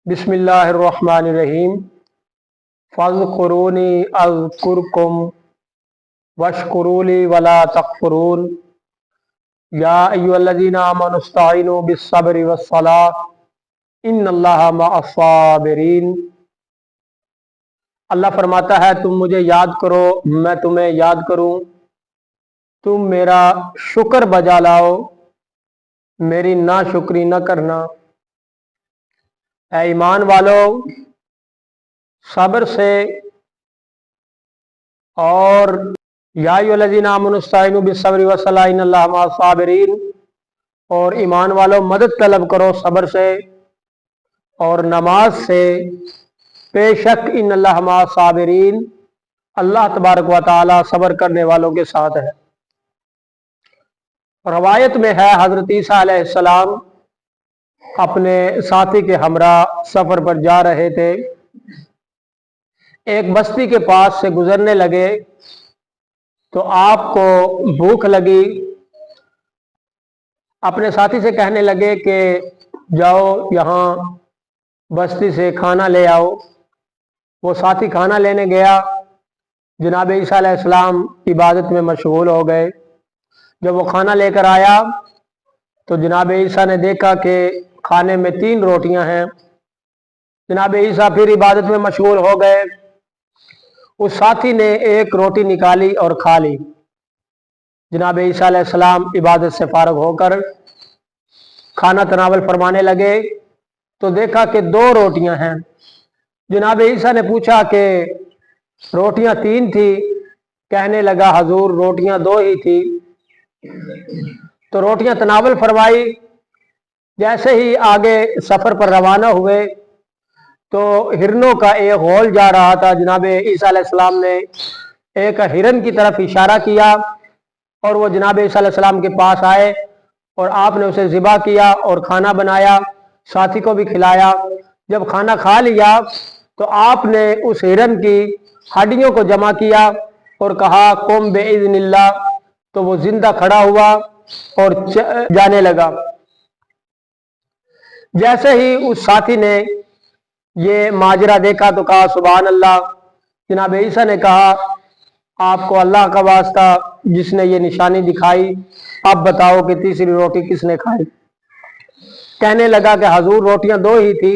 बिस्मिल्लाहिर्रहमानिर्रहीम। फ़ज़्कुरूनी अज़्कुरकुम वश्कुरूली वला तकफुरून। या अय्युहल्लज़ीना आमनुस्तईनू बिस्सब्रि वस्सलाह इन्नल्लाहा मअस्साबिरीन। अल्लाह फरमाता है, तुम मुझे याद करो, मैं तुम्हें याद करूं, तुम मेरा शुक्र बजा लाओ, मेरी नाशुक्री न करना। ऐ ईमान वालों, सब्र से और या अय्युहल्लज़ीना आमनुस्तईनू बिस्सब्रि वस्सलाह इन्नल्लाहा मअस्साबिरीन, और ईमान वालों मदद तलब करो सब्र से और नमाज से, बेशक इन्नल्लाहा मअस्साबिरीन, अल्लाह तबारक व तआला सब्र करने वालों के साथ है। रवायत में है, हजरत ईसा अलैहिस्सलाम अपने साथी के हमरा सफर पर जा रहे थे। एक बस्ती के पास से गुजरने लगे तो आपको भूख लगी। अपने साथी से कहने लगे कि जाओ यहाँ बस्ती से खाना ले आओ। वो साथी खाना लेने गया। जनाब ईसा अलैहिस्सलाम इबादत में मशगूल हो गए। जब वो खाना लेकर आया तो जनाब ईसा ने देखा कि खाने में 3 रोटियां हैं। जनाब ईसा फिर इबादत में मशगूल हो गए। उस साथी ने एक रोटी निकाली और खा ली। जनाब ईसा अलैहिस्सलाम इबादत से फारग होकर खाना तनावल फरमाने लगे तो देखा कि 2 रोटियां हैं। जनाब ईसा ने पूछा कि रोटियां 3 थी। कहने लगा, हजूर रोटियां 2 ही थी। तो रोटियां तनावल फरमाई। जैसे ही आगे सफर पर रवाना हुए तो हिरनों का एक हौल जा रहा था। जनाब ईसा अलैहिस्सलाम ने एक हिरन की तरफ इशारा किया और वो जनाब ईसा अलैहिस्सलाम के पास आए और आपने उसे ज़िबा किया और खाना बनाया, साथी को भी खिलाया। जब खाना खा लिया तो आपने उस हिरन की हड्डियों को जमा किया और कहा, कुम बेइज़्निल्लाह। तो वो जिंदा खड़ा हुआ और जाने लगा। जैसे ही उस साथी ने ये माजरा देखा तो कहा, सुभान अल्लाह। जनाब ईसा ने कहा, आपको अल्लाह का वास्ता जिसने ये निशानी दिखाई, अब बताओ कि तीसरी रोटी किसने खाई। कहने लगा कि हजूर रोटियां 2 ही थी।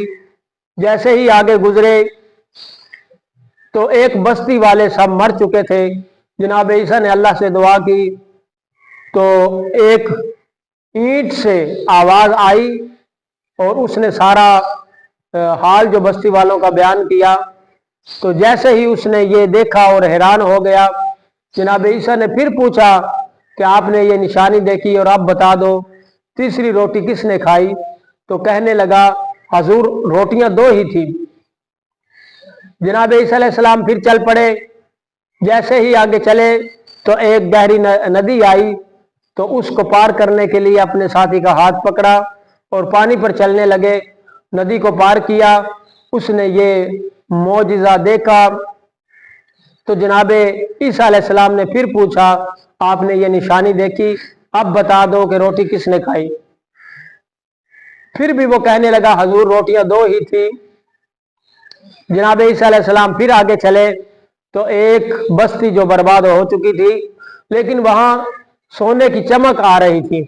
जैसे ही आगे गुजरे तो एक बस्ती वाले सब मर चुके थे। जनाब ईसा ने अल्लाह से दुआ की तो एक ईंट से आवाज आई और उसने सारा हाल जो बस्ती वालों का बयान किया। तो जैसे ही उसने ये देखा और हैरान हो गया, जनाब ईसा ने फिर पूछा कि आपने ये निशानी देखी और अब बता दो तीसरी रोटी किसने खाई। तो कहने लगा, हजूर रोटियां 2 ही थी। जनाब ईसा अलैहिस्सलाम फिर चल पड़े। जैसे ही आगे चले तो एक गहरी नदी आई तो उसको पार करने के लिए अपने साथी का हाथ पकड़ा और पानी पर चलने लगे। नदी को पार किया। उसने ये मौजिज़ा देखा तो जनाब ईसा अलैहिस्सलाम ने फिर पूछा, आपने ये निशानी देखी, अब बता दो कि रोटी किसने खाई। फिर भी वो कहने लगा, हजूर रोटियां 2 ही थी। जनाब ईसा अलैहिस्सलाम फिर आगे चले तो एक बस्ती जो बर्बाद हो चुकी थी, लेकिन वहां सोने की चमक आ रही थी।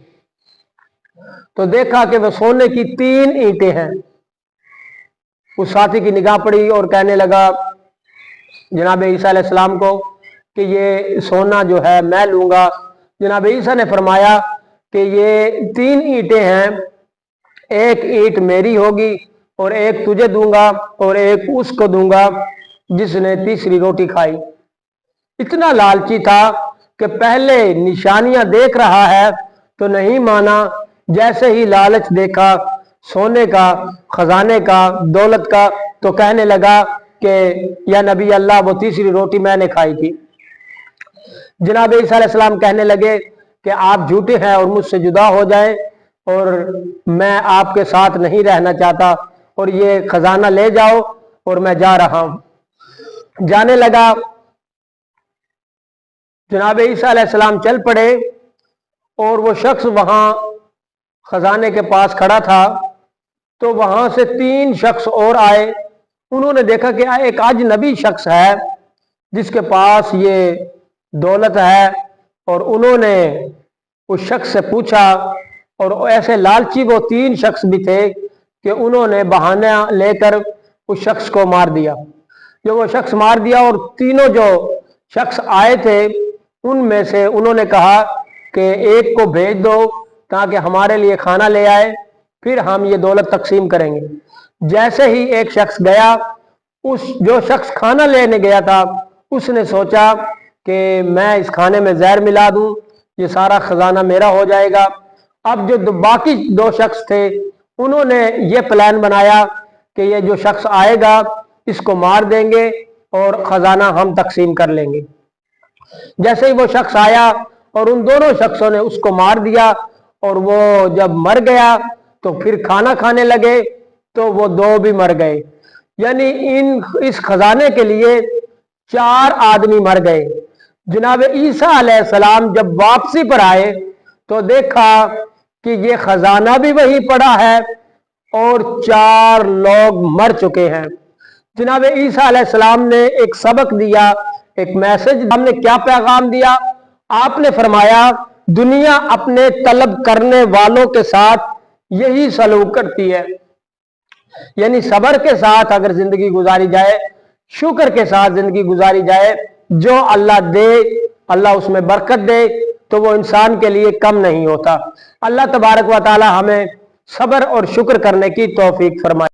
तो देखा कि वो सोने की 3 ईंटें हैं। उस साथी की निगाह पड़ी और कहने लगा जनाब ईसा अलैहिस्सलाम को कि ये सोना जो है मैं लूंगा। जनाब ईसा ने फरमाया कि ये 3 ईंटें हैं, एक ईंट मेरी होगी और एक तुझे दूंगा और एक उसको दूंगा जिसने तीसरी रोटी खाई। इतना लालची था कि पहले निशानियां देख रहा है तो नहीं माना। जैसे ही लालच देखा सोने का, खजाने का, दौलत का, तो कहने लगा कि या नबी अल्लाह वो तीसरी रोटी मैंने खाई थी। जनाब ईसा अलैहिस्सलाम कहने लगे कि आप झूठे हैं और मुझसे जुदा हो जाएं और मैं आपके साथ नहीं रहना चाहता और ये खजाना ले जाओ और मैं जा रहा हूं। जाने लगा। जनाब ईसा अलैहिस्सलाम चल पड़े और वो शख्स वहां खजाने के पास खड़ा था। तो वहां से 3 शख्स और आए। उन्होंने देखा कि एक अजनबी शख्स है जिसके पास ये दौलत है, और उन्होंने उस शख्स से पूछा, और ऐसे लालची वो 3 शख्स भी थे कि उन्होंने बहाना लेकर उस शख्स को मार दिया। जो वो शख्स मार दिया, और तीनों जो शख्स आए थे उनमें से उन्होंने कहा कि एक को भेज दो ताकि हमारे लिए खाना ले आए, फिर हम ये दौलत तकसीम करेंगे। जैसे ही एक शख्स गया, उस जो शख्स खाना लेने गया था उसने सोचा कि मैं इस खाने में जहर मिला दूं, ये सारा खजाना मेरा हो जाएगा। अब जो बाकी 2 शख्स थे उन्होंने ये प्लान बनाया कि ये जो शख्स आएगा इसको मार देंगे और खजाना हम तकसीम कर लेंगे। जैसे ही वो शख्स आया और उन दोनों शख्सों ने उसको मार दिया, और वो जब मर गया तो फिर खाना खाने लगे तो वो 2 भी मर गए। यानी इस खजाने के लिए 4 आदमी मर गए। जनाब ईसा अलैहिस्सलाम जब वापसी पर आए तो देखा कि ये खजाना भी वहीं पड़ा है और 4 लोग मर चुके हैं। जनाब ईसा अलैहिस्सलाम ने एक सबक दिया, एक मैसेज। हमने क्या पैगाम दिया? आपने फरमाया दुनिया अपने तलब करने वालों के साथ यही सलूक करती है, यानी सब्र के साथ अगर जिंदगी गुजारी जाए, शुक्र के साथ जिंदगी गुजारी जाए, जो अल्लाह दे अल्लाह उसमें बरकत दे तो वो इंसान के लिए कम नहीं होता। अल्लाह तबारक व तआला हमें सब्र और शुक्र करने की तौफीक फरमाए।